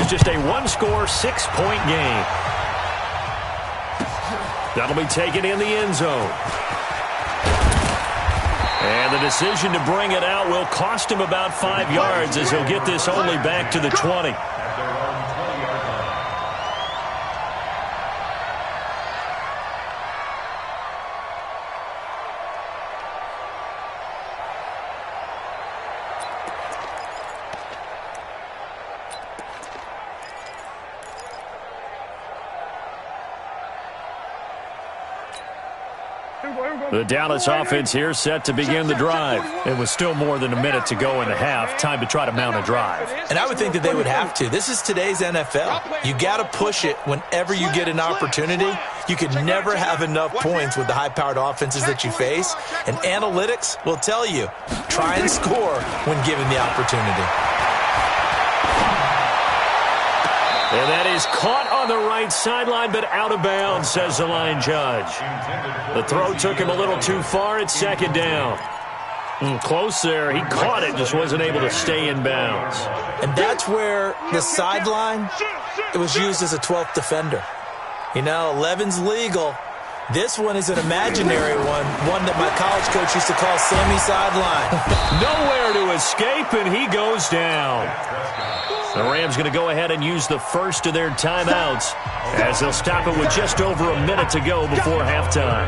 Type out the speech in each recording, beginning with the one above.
was just a one-score, 6-point game. That'll be taken in the end zone. And the decision to bring it out will cost him about 5 yards as he'll get this only back to the 20. The Dallas offense here set to begin the drive. It was still more than a minute to go in the half. Time to try to mount a drive. And I would think that they would have to. This is today's NFL. You got to push it whenever you get an opportunity. You can never have enough points with the high-powered offenses that you face. And analytics will tell you, try and score when given the opportunity. And that is caught on the right sideline, but out of bounds, says the line judge. The throw took him a little too far. It's second down. Close there. He caught it, just wasn't able to stay in bounds. And that's where the sideline, it was used as a 12th defender. You know, 11's legal. This one is an imaginary one that my college coach used to call Sammy Sideline. Nowhere to escape, and he goes down. The Rams going to go ahead and use the first of their timeouts as they'll stop it with just over a minute to go before halftime.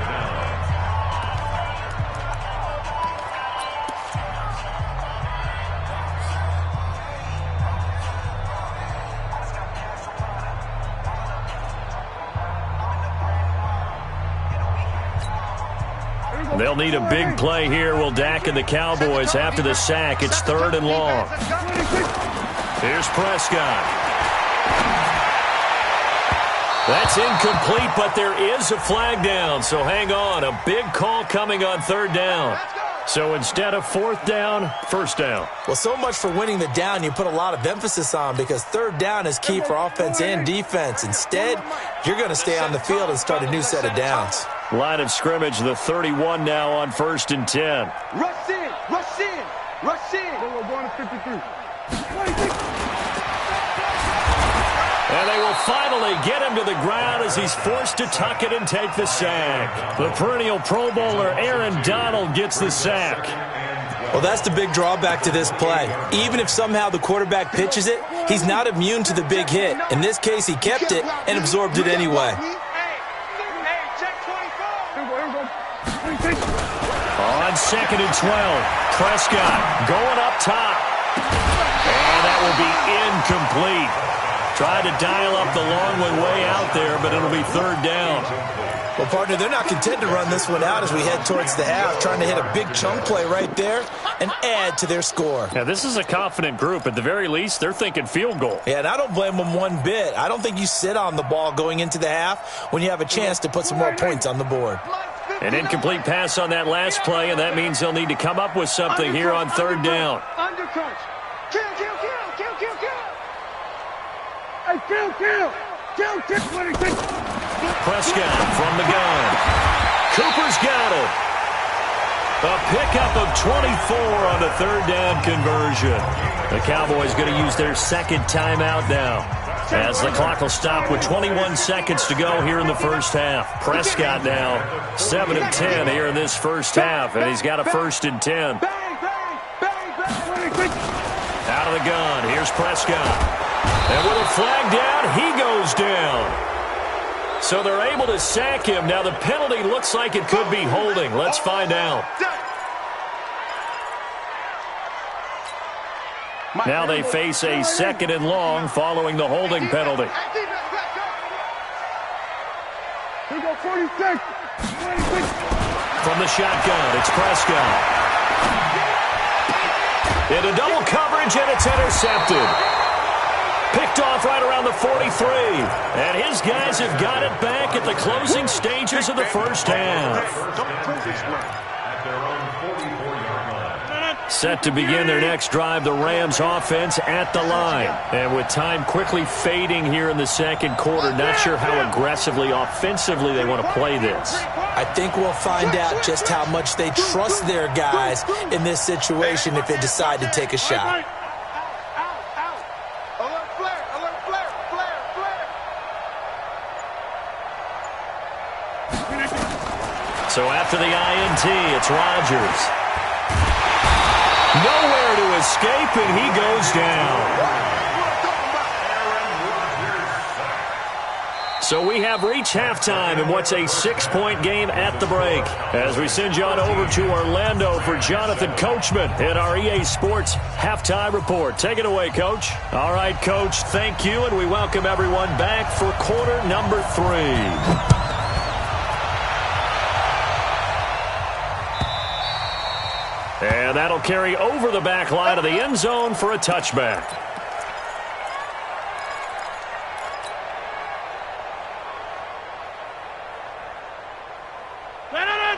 They'll need a big play here. Will Dak and the Cowboys after the sack. It's 3rd and long. Here's Prescott. That's incomplete, but there is a flag down, so hang on. A big call coming on 3rd down. So instead of 4th down, 1st down. Well, so much for winning the down you put a lot of emphasis on because 3rd down is key for offense and defense. Instead, you're going to stay on the field and start a new set of downs. Line of scrimmage, the 31 now on 1st and 10. Rush in, rush in, rush in. We're going to 53. And they will finally get him to the ground as he's forced to tuck it and take the sack. The perennial Pro Bowler Aaron Donald gets the sack. Well, that's the big drawback to this play. Even if somehow the quarterback pitches it, he's not immune to the big hit. In this case, he kept it and absorbed it anyway. On 2nd and 12, Prescott going up top. And that will be incomplete. Tried to dial up the long one way out there, but it'll be 3rd down. Well, partner, they're not content to run this one out as we head towards the half, trying to hit a big chunk play right there and add to their score. Yeah, this is a confident group. At the very least, they're thinking field goal. Yeah, and I don't blame them one bit. I don't think you sit on the ball going into the half when you have a chance to put some more points on the board. An incomplete pass on that last play, and that means they'll need to come up with something here on 3rd down. Undercount. Kill. Hey, kill. Prescott from the gun. Cooper's got it. A pickup of 24 on the 3rd down conversion. The Cowboys going to use their 2nd timeout now, as the clock will stop with 21 seconds to go here in the first half. Prescott now 7 of 10 here in this first half, and he's got a 1st and 10. Out of the gun, here's Prescott. And with a flag down, he goes down. So they're able to sack him. Now the penalty looks like it could be holding. Let's find out. Now they face a 2nd and long following the holding penalty. From the shotgun, it's Prescott. Into double coverage, and it's intercepted. Picked off right around the 43. And his guys have got it back at the closing stages of the first half. Set to begin their next drive, the Rams offense at the line. And with time quickly fading here in the second quarter, not sure how aggressively, offensively they want to play this. I think we'll find out just how much they trust their guys in this situation if they decide to take a shot. So after the INT, it's Rodgers. Nowhere to escape, and he goes down. So we have reached halftime in what's a 6-point game at the break. As we send you on over to Orlando for Jonathan Coachman in our EA Sports Halftime Report. Take it away, Coach. All right, Coach, thank you, and we welcome everyone back for quarter number 3. And that'll carry over the back line of the end zone for a touchback.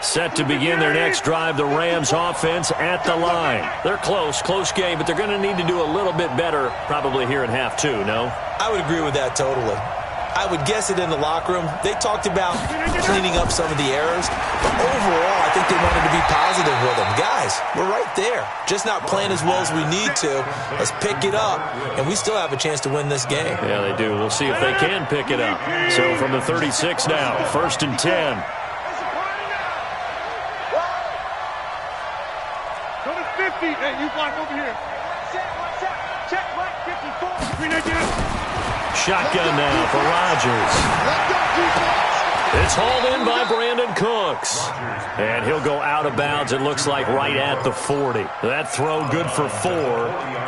Set to begin their next drive, the Rams offense at the line. They're close game, but they're going to need to do a little bit better probably here in half 2, no? I would agree with that totally. I would guess it in the locker room. They talked about cleaning up some of the errors, but overall, I think they wanted to be positive with them. Guys, we're right there. Just not playing as well as we need to. Let's pick it up, and we still have a chance to win this game. Yeah, they do. We'll see if they can pick it up. So from the 36 now, 1st and 10. Hey, you block over here. Check right 54. Shotgun now for Rodgers. It's hauled in by Brandon Cooks. And he'll go out of bounds, it looks like, right at the 40. That throw good for 4.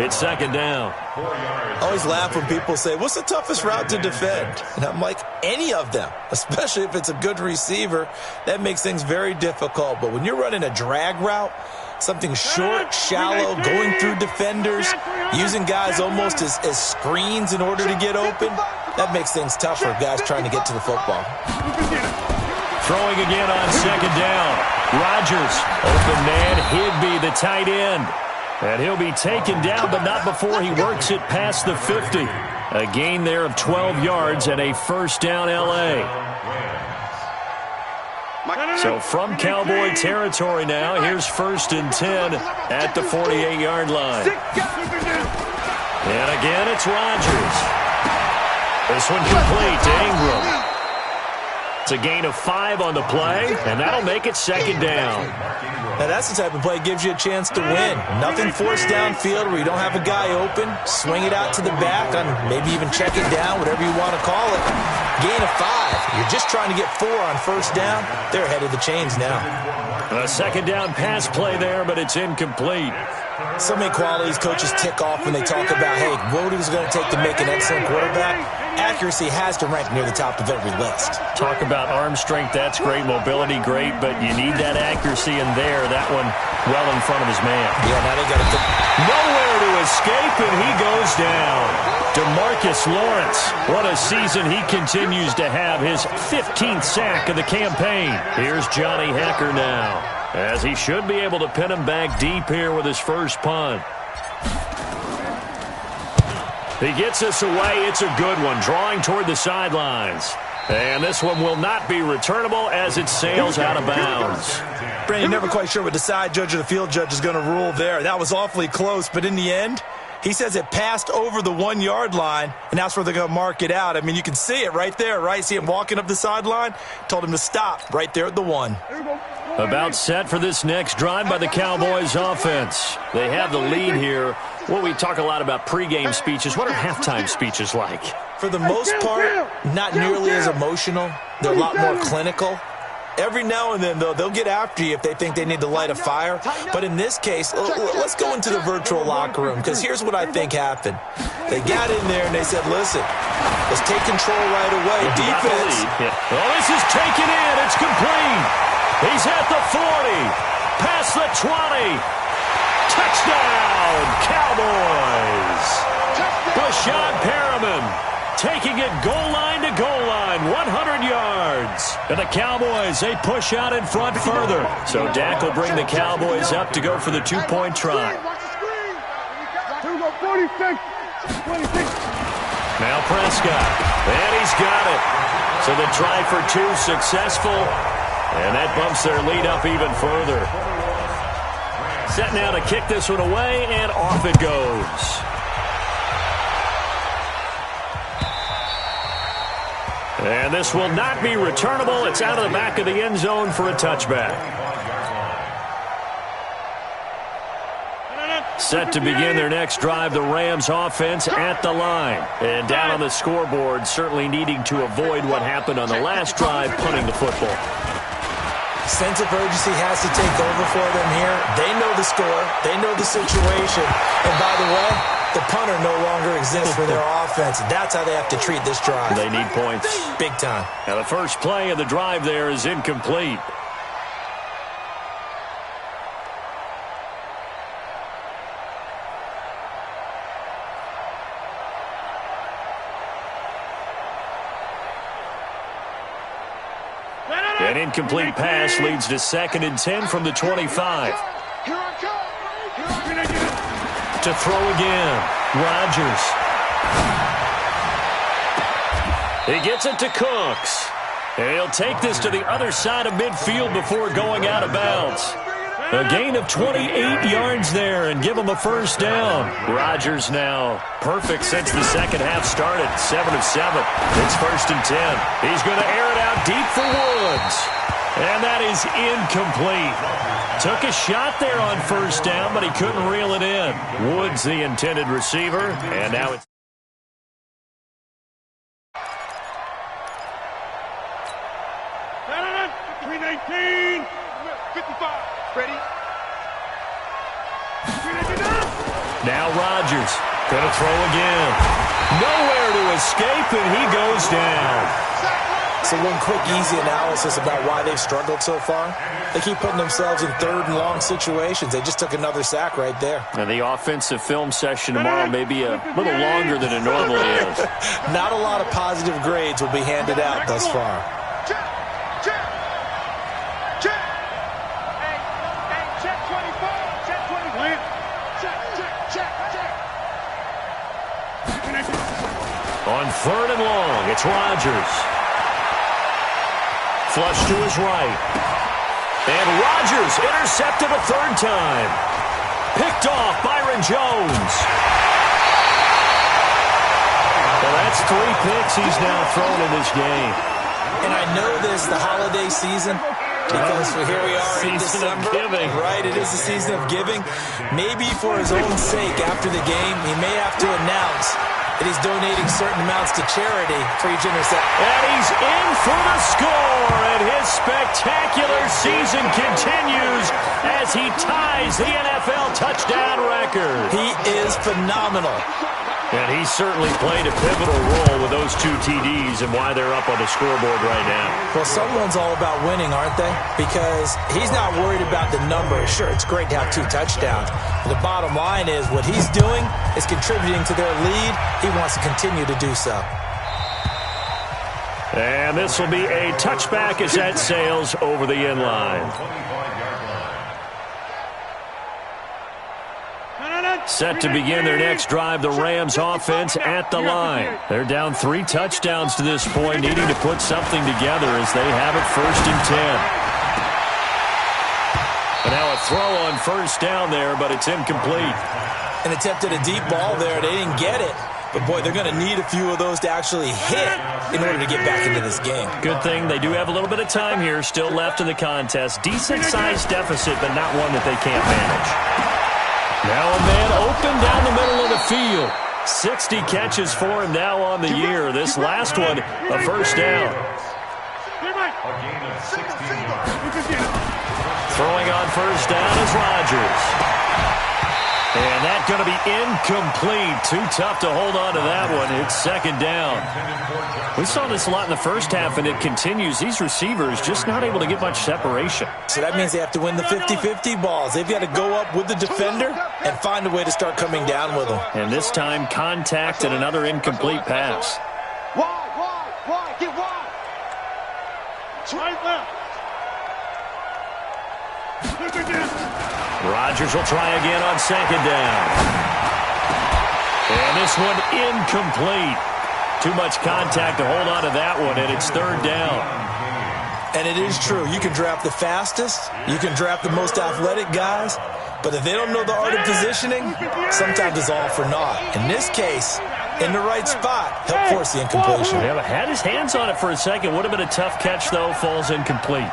It's 2nd down. I always laugh when people say, what's the toughest route to defend? And I'm like, any of them, especially if it's a good receiver. That makes things very difficult. But when you're running a drag route, something short, shallow, going through defenders, using guys almost as screens in order to get open, that makes things tough for guys trying to get to the football. Throwing again on 2nd down. Rodgers, open man, Higbee, the tight end. And he'll be taken down, but not before he works it past the 50. A gain there of 12 yards and a 1st down L.A. So from Cowboy territory now, here's 1st and 10 at the 48-yard line. And again, it's Rodgers. This one complete to Ingram. It's a gain of 5 on the play, and that'll make it 2nd down. Now that's the type of play that gives you a chance to win. Nothing forced downfield where you don't have a guy open. Swing it out to the back, and maybe even check it down, whatever you want to call it. Gain of 5. You're just trying to get 4 on 1st down. They're ahead of the chains now. A 2nd down pass play there, but it's incomplete. So many qualities coaches tick off when they talk about, hey, what is it going to take to make an excellent quarterback? Accuracy has to rank near the top of every list. Talk about arm strength, that's great. Mobility, great, but you need that accuracy in there. That one well in front of his man. Yeah, now they got to... Nowhere to escape, and he goes down. DeMarcus Lawrence, what a season he continues to have. His 15th sack of the campaign. Here's Johnny Hecker now, as he should be able to pin him back deep here with his first punt. He gets us away. It's a good one, drawing toward the sidelines. And this one will not be returnable as it sails out of bounds. Brandon, you're never quite sure what the side judge or the field judge is going to rule there. That was awfully close, but in the end, he says it passed over the 1-yard line, and that's where they're going to mark it out. I mean, you can see it right there, right? See him walking up the sideline? Told him to stop right there at the 1. About set for this next drive by the Cowboys offense. They have the lead here. Well, we talk a lot about pregame speeches. What are halftime speeches like? For the most part, not nearly as emotional. They're a lot more clinical. Every now and then, though, they'll get after you if they think they need to light a fire. But in this case, let's go into the virtual locker room, because here's what I think happened. They got in there and they said, listen, let's take control right away. Defense. Oh, this is taken in. It's complete. He's at the 40. Past the 20. Touchdown, Cowboys. Brashad Perriman taking it goal line to goal line, 100 yards. And the Cowboys, they push out in front further. So Dak will bring the Cowboys up to go for the 2-point try. Now Prescott, and he's got it. So the try for 2 successful, and that bumps their lead up even further. Set now to kick this one away, and off it goes. And this will not be returnable. It's out of the back of the end zone for a touchback. Set to begin their next drive, the Rams offense at the line. And down on the scoreboard, certainly needing to avoid what happened on the last drive, punting the football. Sense of urgency has to take over for them here. They know the score. They know the situation. And by the way, the punter no longer exists for their offense. That's how they have to treat this drive. They need points. Big time. Now the first play of the drive there is incomplete. An incomplete pass leads to 2nd and 10 from the 25. To throw again, Rodgers. He gets it to Cooks. And he'll take this to the other side of midfield before going out of bounds. A gain of 28 yards there and give him a first down. Rodgers now perfect since the second half started. 7 of 7. It's 1st and 10. He's going to air it out deep for Woods. And that is incomplete. Took a shot there on first down, but he couldn't reel it in. Woods, the intended receiver, and now it's... Between 18, 55. Ready? Now Rodgers going to throw again. Nowhere to escape, and he goes down. So one quick, easy analysis about why they've struggled so far. They keep putting themselves in 3rd and long situations. They just took another sack right there. And the offensive film session tomorrow may be a little longer than it normally is. Not a lot of positive grades will be handed out thus far. On 3rd and long, it's Rodgers. Flush to his right. And Rodgers intercepted a 3rd time. Picked off Byron Jones. Well, that's 3 picks he's now thrown in this game. And I know this, the holiday season, because here we are in December. Giving. Right, it is the season of giving. Maybe for his own sake, after the game, he may have to announce that he's donating certain amounts to charity for each interception. And he's in for the score, and his spectacular season continues as he ties the NFL touchdown record. He is phenomenal. And he certainly played a pivotal role with those 2 TDs and why they're up on the scoreboard right now. Well, someone's all about winning, aren't they? Because he's not worried about the number. Sure, it's great to have 2 touchdowns. But the bottom line is what he's doing is contributing to their lead. He wants to continue to do so. And this will be a touchback as that sails over the end line. Set to begin their next drive, the Rams offense at the line. They're down 3 touchdowns to this point, needing to put something together as they have it 1st and 10. And now a throw on first down there, but it's incomplete. An attempt at a deep ball there. They didn't get it. But, boy, they're going to need a few of those to actually hit in order to get back into this game. Good thing they do have a little bit of time here still left in the contest. Decent-sized deficit, but not one that they can't manage. Now a man open down the middle of the field. 60 catches for him now on the year. This last one, a first down. Throwing on first down is Rodgers. And that's going to be incomplete. Too tough to hold on to that one. It's 2nd down. We saw this a lot in the first half, and it continues. These receivers just not able to get much separation. So that means they have to win the 50-50 balls. They've got to go up with the defender and find a way to start coming down with them. And this time, contact and another incomplete pass. Wide, get wide. Right left. Rodgers will try again on 2nd down. And this one incomplete. Too much contact to hold on to that one, and it's 3rd down. And it is true. You can draft the fastest. You can draft the most athletic guys. But if they don't know the art of positioning, sometimes it's all for naught. In this case, in the right spot. Help force the incompletion. Yeah, had his hands on it for a second. Would have been a tough catch, though. Falls incomplete.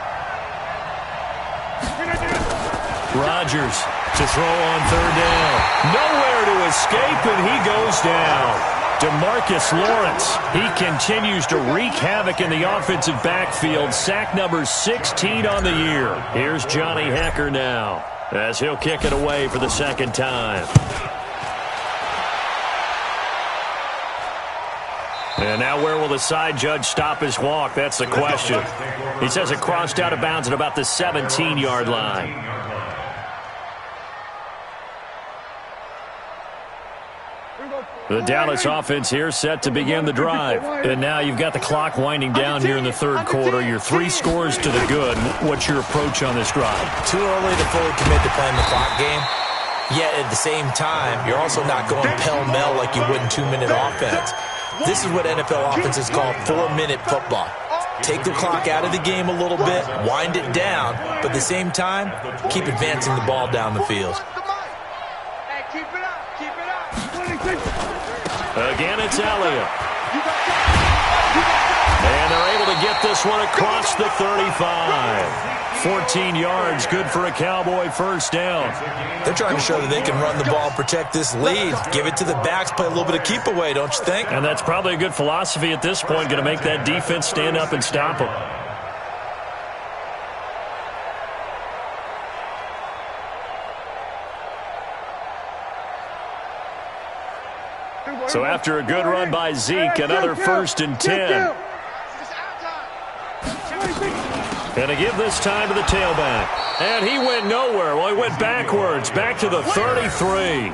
Rodgers to throw on third down. Nowhere to escape, and he goes down. DeMarcus Lawrence, he continues to wreak havoc in the offensive backfield. Sack number 16 on the year. Here's Johnny Hecker now, as he'll kick it away for the second time. And now where will the side judge stop his walk? That's the question. He says it crossed out of bounds at about the 17-yard line. The Dallas offense here set to begin the drive. And now you've got the clock winding down here in the third quarter. You're 3 scores to the good. What's your approach on this drive? Too early to fully commit to playing the clock game. Yet at the same time, you're also not going pell-mell like you would in 2-minute offense. This is what NFL offenses call 4-minute football. Take the clock out of the game a little bit, wind it down, but at the same time, keep advancing the ball down the field. Again, it's Elliott. And they're able to get this one across the 35. 14 yards, good for a Cowboy first down. They're trying to show that they can run the ball, protect this lead. Give it to the backs, play a little bit of keep away, don't you think? And that's probably a good philosophy at this point, going to make that defense stand up and stop them. So after a good run by Zeke, another 1st and 10. And to give this time to the tailback. And he went nowhere. Well, he went backwards, back to the 33.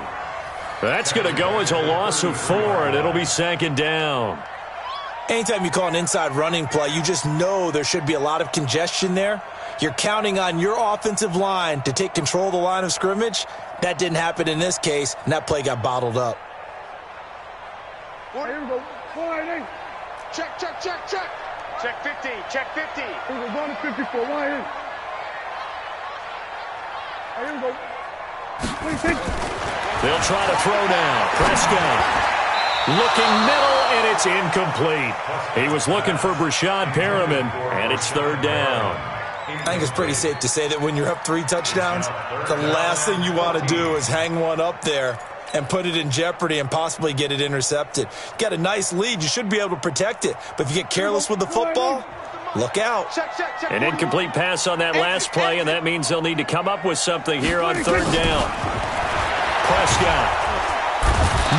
That's going to go as a loss of 4, and it'll be 2nd down. Anytime you call an inside running play, you just know there should be a lot of congestion there. You're counting on your offensive line to take control of the line of scrimmage. That didn't happen in this case, and that play got bottled up. Here we go. Check. Check 50. Check 50. We're going to 54. Why in? Here we go. They'll try to throw now. Prescott looking middle, and it's incomplete. He was looking for Brashad Perriman, and it's 3rd down. I think it's pretty safe to say that when you're up 3 touchdowns, the last thing you want to do is hang one up there and put it in jeopardy and possibly get it intercepted. You got a nice lead. You should be able to protect it. But if you get careless with the football, look out. An incomplete pass on that last play, and that means they'll need to come up with something here on 3rd down. Prescott.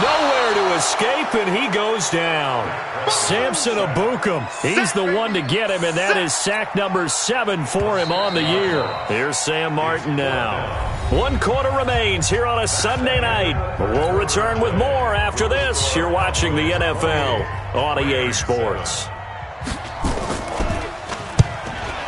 Nowhere to escape, and he goes down. Samson Ebukam, he's the one to get him, and that is sack number 7 for him on the year. Here's Sam Martin now. 1 quarter remains here on a Sunday night. We'll return with more after this. You're watching the NFL on EA Sports.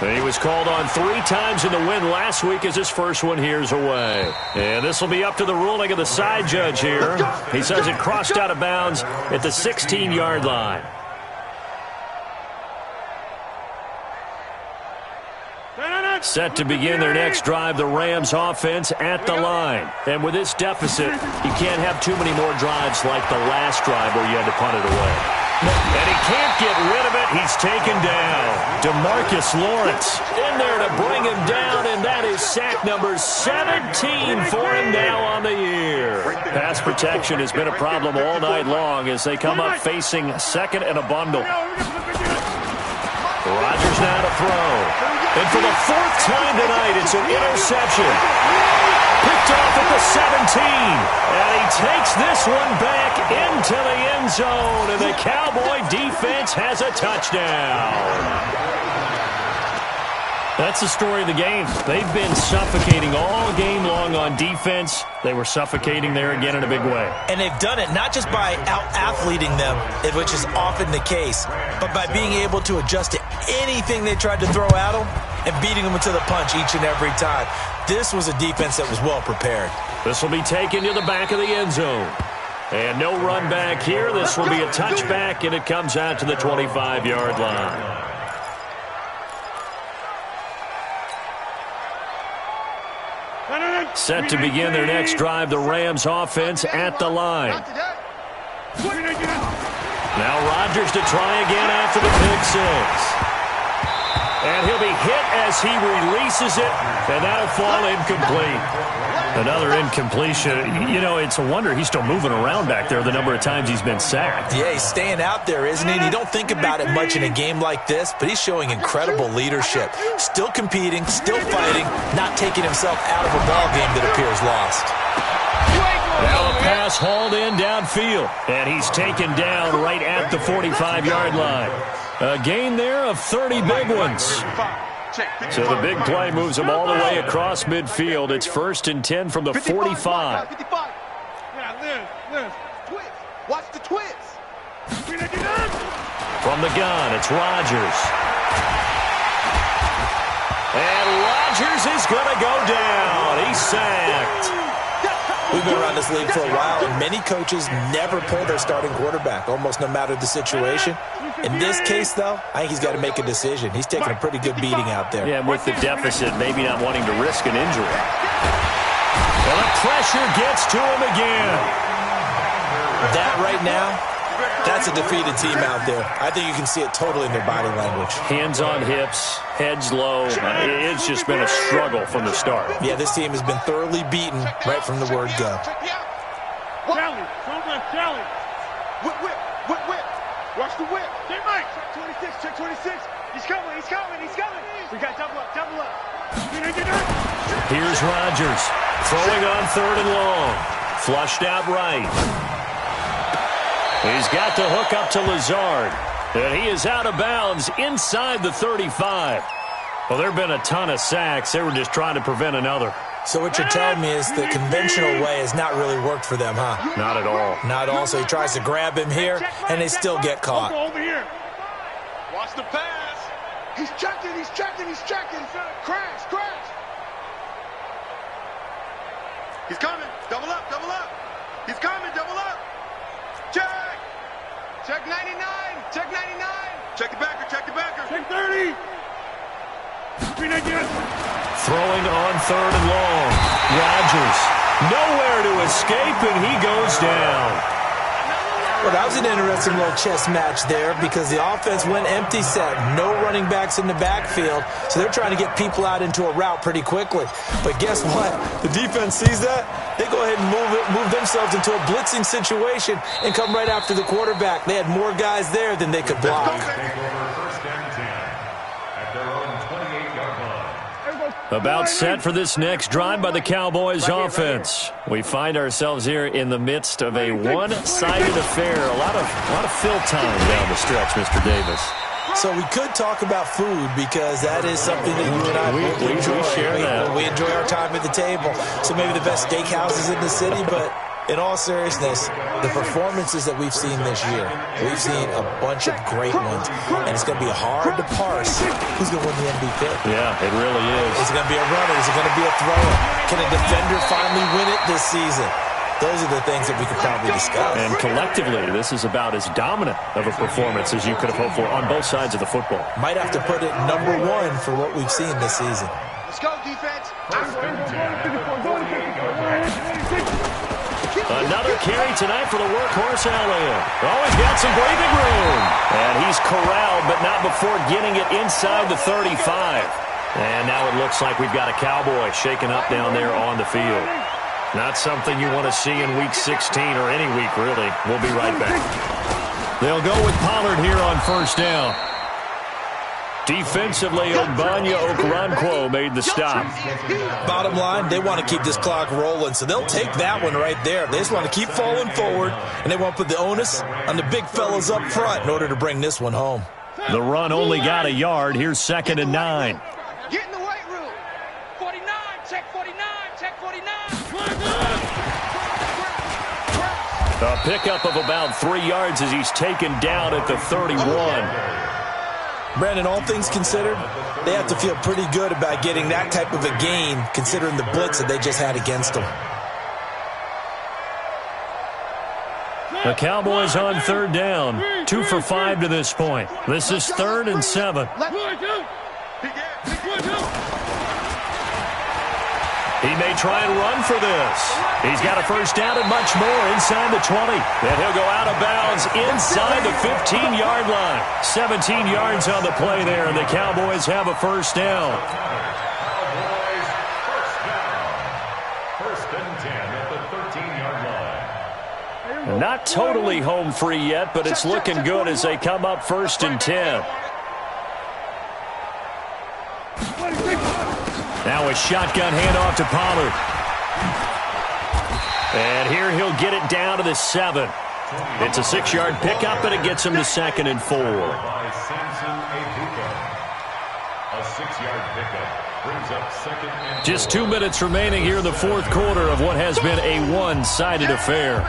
He was called on 3 times in the win last week as his first one here's away. And this will be up to the ruling of the side judge here. He says it crossed out of bounds at the 16-yard line. Set to begin their next drive, the Rams offense at the line. And with this deficit, you can't have too many more drives like the last drive where you had to punt it away. And he can't get rid of it. He's taken down. DeMarcus Lawrence in there to bring him down, and that is sack number 17 for him now on the year. Pass protection has been a problem all night long as they come up facing 2nd and a bundle. Rodgers now to throw. And for the 4th time tonight, it's an interception. Picked off at the 17. And he takes this one back into the end zone. And the Cowboy defense has a touchdown. That's the story of the game. They've been suffocating all game long on defense. They were suffocating there again in a big way. And they've done it not just by out-athleting them, which is often the case, but by being able to adjust to anything they tried to throw at them and beating them to the punch each and every time. This was a defense that was well prepared. This will be taken to the back of the end zone. And no run back here. This will be a touchback, and it comes out to the 25-yard line. Set to begin their next drive, the Rams offense at the line. Now Rodgers to try again after the pick six. And he'll be hit as he releases it, and that'll fall incomplete. Another incompletion. You know, it's a wonder he's still moving around back there the number of times he's been sacked. Yeah, he's staying out there, isn't he? And you don't think about it much in a game like this, but he's showing incredible leadership. Still competing, still fighting, not taking himself out of a ball game that appears lost. Now a pass hauled in downfield, and he's taken down right at the 45-yard line. A gain there of 30 big ones. So the big play moves him all the way across midfield. It's 1st and 10 from the 45. Watch the twist. From the gun, it's Rodgers. And Rodgers is going to go down. He's sacked. We've been around this league for a while, and many coaches never pull their starting quarterback, almost no matter the situation. In this case, though, I think he's got to make a decision. He's taking a pretty good beating out there. Yeah, with the deficit, maybe not wanting to risk an injury. Well, the pressure gets to him again. That right now, that's a defeated team out there. I think you can see it totally in their body language. Hands on hips, heads low. It's just been a struggle from the start. Yeah, this team has been thoroughly beaten right from the word go. Charlie, Charlie. Whip. Watch the whip. Hey, Mike. Check 26. He's coming. We got double up. Here's Rodgers throwing on 3rd and long. Flushed out right. He's got the hook up to Lazard. And he is out of bounds inside the 35. Well, there have been a ton of sacks. They were just trying to prevent another. So what you're telling me is the conventional way has not really worked for them, huh? Not at all. Not at all. So he tries to grab him here, and they still get caught. Over here. Watch the pass. He's checking. Crash. He's coming. Double up. He's coming. Double up. Check 99. Check the backer. Check 30. Throwing on 3rd and long. Rodgers nowhere to escape, and he goes down. Well, that was an interesting little chess match there because the offense went empty set. No running backs in the backfield, so they're trying to get people out into a route pretty quickly. But guess what? The defense sees that. They go ahead and move themselves into a blitzing situation and come right after the quarterback. They had more guys there than they could block. About set for this next drive by the Cowboys offense. We find ourselves here in the midst of a one-sided affair. A lot of fill time down the stretch, Mr. Davis. So we could talk about food because that is something that you and I enjoy. We share that. We enjoy our time at the table. So maybe the best steakhouses in the city, but in all seriousness, the performances that we've seen this year, we've seen a bunch of great ones, and it's going to be hard to parse who's going to win the MVP. Yeah, it really is. Is it going to be a runner? Is it going to be a thrower? Can a defender finally win it this season? Those are the things that we could probably discuss. And collectively, this is about as dominant of a performance as you could have hoped for on both sides of the football. Might have to put it number one for what we've seen this season. Let's go, defense. Another carry tonight for the workhorse Elliott. Oh, he's got some breathing room. And he's corralled, but not before getting it inside the 35. And now it looks like we've got a Cowboy shaken up down there on the field. Not something you want to see in Week 16 or any week, really. We'll be right back. They'll go with Pollard here on 1st down. Defensively, Ogbanya Okoronkwo made the stop. Bottom line, they want to keep this clock rolling, so they'll take that one right there. They just want to keep falling forward, and they want to put the onus on the big fellas up front in order to bring this one home. The run only got a yard. Here's 2nd and 9. Get in the weight room. 49, check 49, check 49. A pickup of about 3 yards as he's taken down at the 31. Brandon, all things considered, they have to feel pretty good about getting that type of a gain considering the blitz that they just had against them. The Cowboys on 3rd down. 2 for 5 to this point. This is 3rd and 7. He may try and run for this. He's got a first down and much more inside the 20. And he'll go out of bounds inside the 15-yard line. 17 yards on the play there, and the Cowboys have a first down. Cowboys first down. First and 10 at the 13-yard line. Not totally home free yet, but it's looking good as they come up first and 10. Now a shotgun handoff to Pollard. And here he'll get it down to the 7. It's a 6-yard pickup, and it gets him to 2nd and 4. A 6-yard pickup brings up 2nd and 4. Just 2 minutes remaining here in the fourth quarter of what has been a one-sided affair.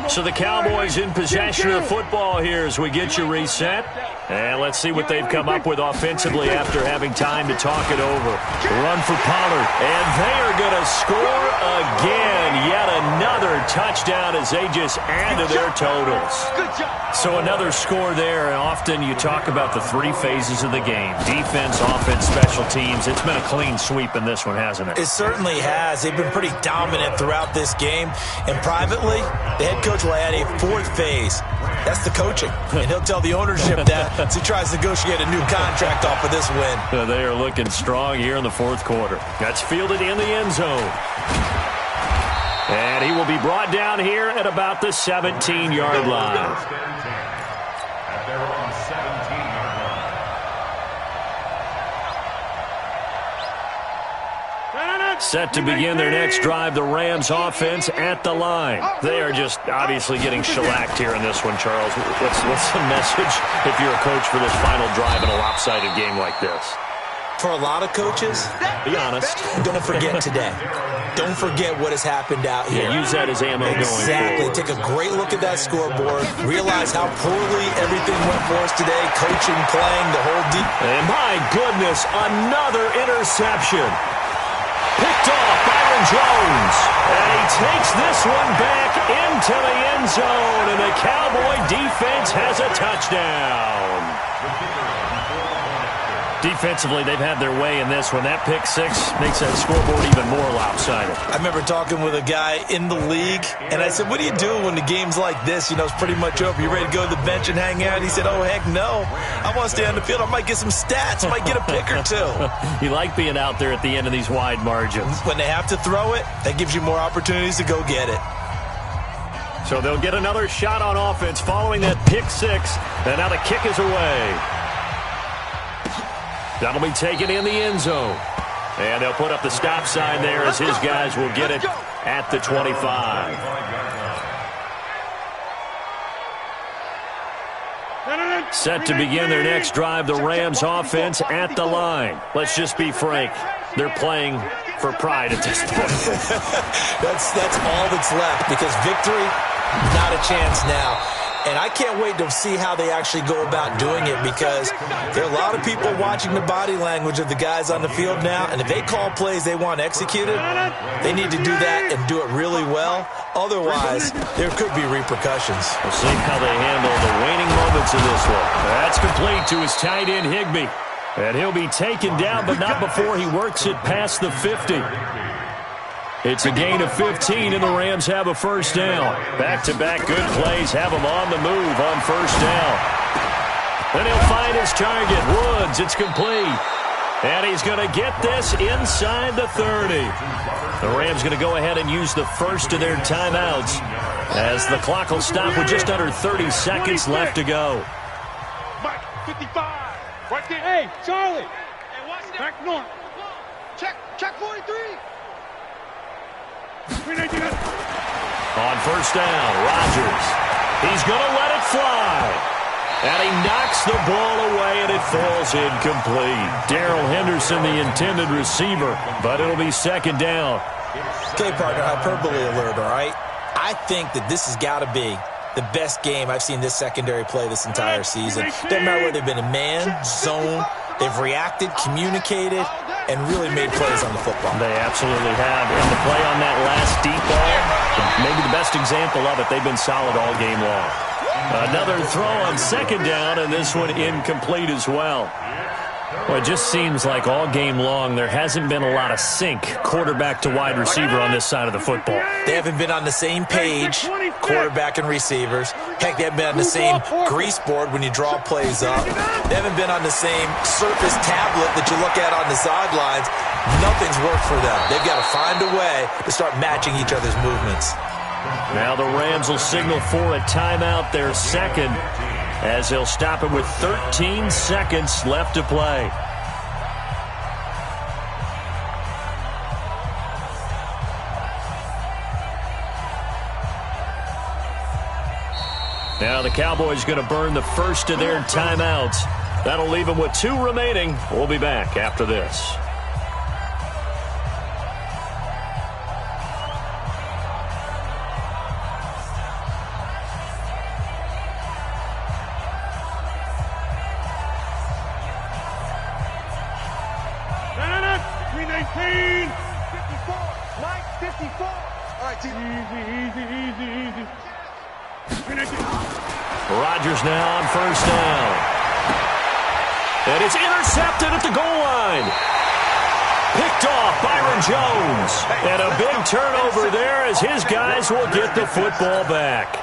So the Cowboys in possession of the football here as we get you reset. And let's see what they've come up with offensively after having time to talk it over. Run for Pollard. And they are going to score again. Yet another touchdown as they just add to their totals. So another score there. And often you talk about the 3 phases of the game. Defense, offense, special teams. It's been a clean sweep in this one, hasn't it? It certainly has. They've been pretty dominant throughout this game. And privately, the head coach will add a 4th phase. That's the coaching. And he'll tell the ownership that as he tries to negotiate a new contract off of this win. They are looking strong here in the fourth quarter. That's fielded in the end zone. And he will be brought down here at about the 17-yard line. At their own 17-yard line. Set to begin their next drive, the Rams offense at the line. They are just obviously getting shellacked here in this one, Charles. What's the message if you're a coach for this final drive in a lopsided game like this? For a lot of coaches, be honest, don't forget today. Don't forget what has happened out here. Yeah, use that as ammo going forward. Exactly. Take a great look at that scoreboard. Realize how poorly everything went for us today. Coaching, playing, the whole deep. And my goodness, another interception. Picked off Byron Jones. And he takes this one back into the end zone. And the Cowboy defense has a touchdown. Defensively, they've had their way in this one. That pick 6 makes that scoreboard even more lopsided. I remember talking with a guy in the league, and I said, what do you do when the game's like this? You know, it's pretty much over. You ready to go to the bench and hang out? He said, oh, heck no. I want to stay on the field. I might get some stats. I might get a pick or 2. You like being out there at the end of these wide margins. When they have to throw it, that gives you more opportunities to go get it. So they'll get another shot on offense following that pick 6, and now the kick is away. That'll be taken in the end zone. And they'll put up the stop sign there as his guys will get it at the 25. Set to begin their next drive, the Rams offense at the line. Let's just be frank. They're playing for pride at this point. That's all that's left because victory, not a chance now. And I can't wait to see how they actually go about doing it because there are a lot of people watching the body language of the guys on the field now. And if they call plays they want executed, they need to do that and do it really well. Otherwise, there could be repercussions. We'll see how they handle the waning moments of this one. That's complete to his tight end, Higbee. And he'll be taken down, but not before he works it past the 50. It's a gain of 15, and the Rams have a first down. Back-to-back good plays have him on the move on first down. Then he'll find his target, Woods. It's complete. And he's going to get this inside the 30. The Rams going to go ahead and use the first of their timeouts as the clock will stop with just under 30 seconds left to go. Mike, 55. Right there. Hey, Charlie. Hey, watch that. Back north. Check 43. On first down, Rodgers. He's going to let it fly. And he knocks the ball away, and it falls incomplete. Darrell Henderson, the intended receiver, but it'll be second down. Okay, partner, hyperbole alert, all right? I think that this has got to be the best game I've seen this secondary play this entire season. Doesn't matter whether they've been in man, zone, they've reacted, communicated, and really made plays on the football. They absolutely have. And the play on that last deep ball, maybe the best example of it, they've been solid all game long. Another throw on second down, and this one incomplete as well. Well, it just seems like all game long there hasn't been a lot of sync quarterback to wide receiver on this side of the football. They haven't been on the same page, quarterback and receivers. Heck, they haven't been on the same grease board when you draw plays up. They haven't been on the same surface tablet that you look at on the sidelines. Nothing's worked for them. They've got to find a way to start matching each other's movements. Now the Rams will signal for a timeout, their second, as they'll stop it with 13 seconds left to play. Now the Cowboys going to burn the first of their timeouts. That'll leave them with 2 remaining. We'll be back after this. Rodgers now on first down. And it's intercepted at the goal line. Picked off Byron Jones. And a big turnover there as his guys will get the football back.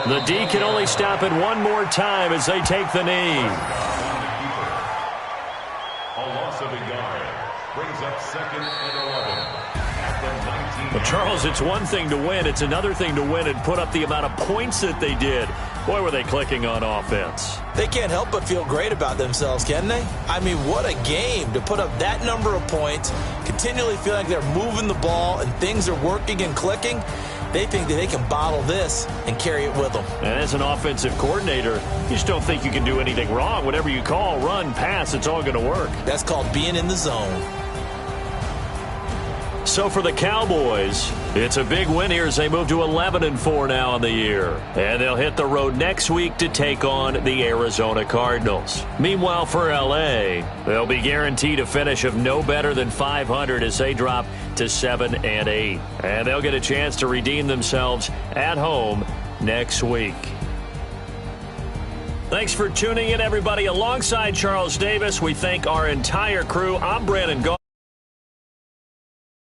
The D can only stop it one more time as they take the knee. A loss of a yard brings up second and 11 at the 19. Well, Charles, it's one thing to win. It's another thing to win and put up the amount of points that they did. Boy, were they clicking on offense. They can't help but feel great about themselves, can they? I mean, what a game to put up that number of points, continually feel like they're moving the ball and things are working and clicking. They think that they can bottle this and carry it with them. And as an offensive coordinator, you just don't think you can do anything wrong. Whatever you call, run, pass, it's all going to work. That's called being in the zone. So for the Cowboys, it's a big win here as they move to 11-4 now in the year. And they'll hit the road next week to take on the Arizona Cardinals. Meanwhile, for L.A., they'll be guaranteed a finish of no better than 500 as they drop to 7-8. And they'll get a chance to redeem themselves at home next week. Thanks for tuning in, everybody. Alongside Charles Davis, we thank our entire crew. I'm Brandon Goff.